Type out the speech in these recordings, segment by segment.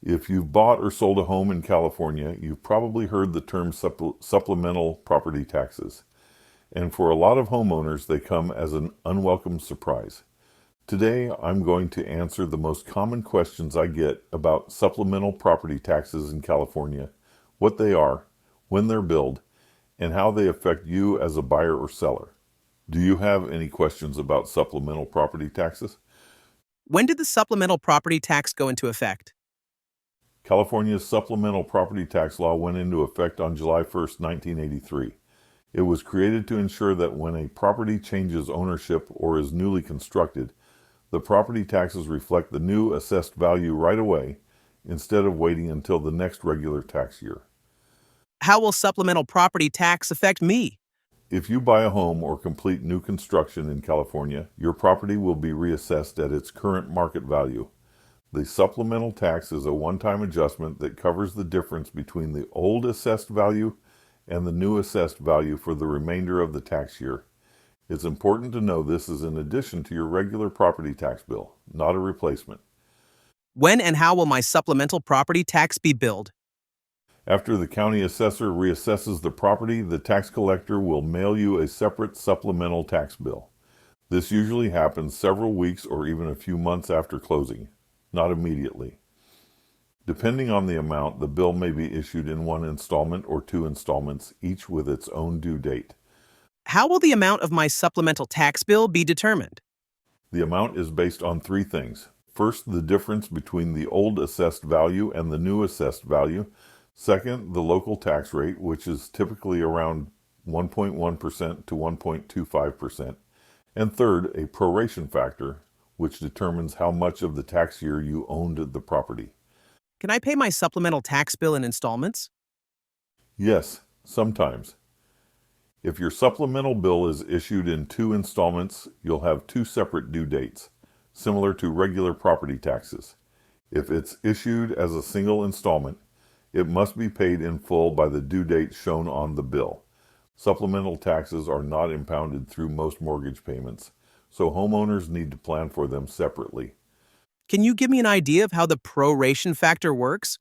If you've bought or sold a home in California, you've probably heard the term supplemental property taxes. And for a lot of homeowners, they come as an unwelcome surprise. Today, I'm going to answer the most common questions I get about supplemental property taxes in California, what they are, when they're billed, and how they affect you as a buyer or seller. Do you have any questions about supplemental property taxes? When did the supplemental property tax go into effect? California's supplemental property tax law went into effect on July 1st, 1983. It was created to ensure that when a property changes ownership or is newly constructed, the property taxes reflect the new assessed value right away instead of waiting until the next regular tax year. How will supplemental property tax affect me? If you buy a home or complete new construction in California, your property will be reassessed at its current market value. The supplemental tax is a one-time adjustment that covers the difference between the old assessed value and the new assessed value for the remainder of the tax year. It's important to know this is in addition to your regular property tax bill, not a replacement. When and how will my supplemental property tax be billed? After the county assessor reassesses the property, the tax collector will mail you a separate supplemental tax bill. This usually happens several weeks or even a few months after closing, not immediately. Depending on the amount, the bill may be issued in one installment or two installments, each with its own due date. How will the amount of my supplemental tax bill be determined? The amount is based on three things. First, the difference between the old assessed value and the new assessed value. Second, the local tax rate, which is typically around 1.1% to 1.25%. And third, a proration factor, which determines how much of the tax year you owned the property. Can I pay my supplemental tax bill in installments? Yes, sometimes. If your supplemental bill is issued in two installments, you'll have two separate due dates, similar to regular property taxes. If it's issued as a single installment, it must be paid in full by the due date shown on the bill. Supplemental taxes are not impounded through most mortgage payments, so homeowners need to plan for them separately. Can you give me an idea of how the proration factor works?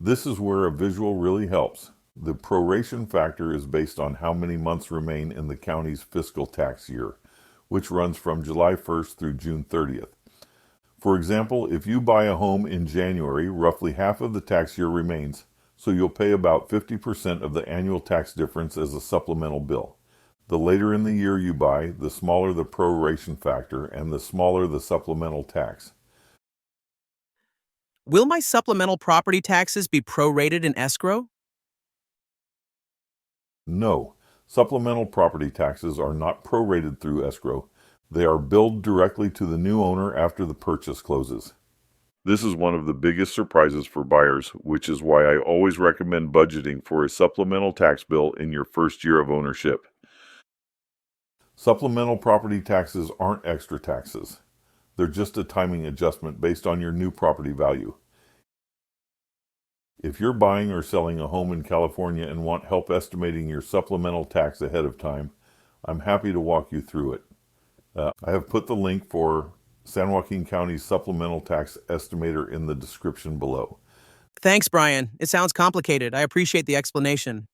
This is where a visual really helps. The proration factor is based on how many months remain in the county's fiscal tax year, which runs from July 1st through June 30th. For example, if you buy a home in January, roughly half of the tax year remains, so you'll pay about 50% of the annual tax difference as a supplemental bill. The later in the year you buy, the smaller the proration factor and the smaller the supplemental tax. Will my supplemental property taxes be prorated in escrow? No, supplemental property taxes are not prorated through escrow. They are billed directly to the new owner after the purchase closes. This is one of the biggest surprises for buyers, which is why I always recommend budgeting for a supplemental tax bill in your first year of ownership. Supplemental property taxes aren't extra taxes. They're just a timing adjustment based on your new property value. If you're buying or selling a home in California and want help estimating your supplemental tax ahead of time, I'm happy to walk you through it. I have put the link for San Joaquin County's supplemental tax estimator in the description below. Thanks, Brian. It sounds complicated. I appreciate the explanation.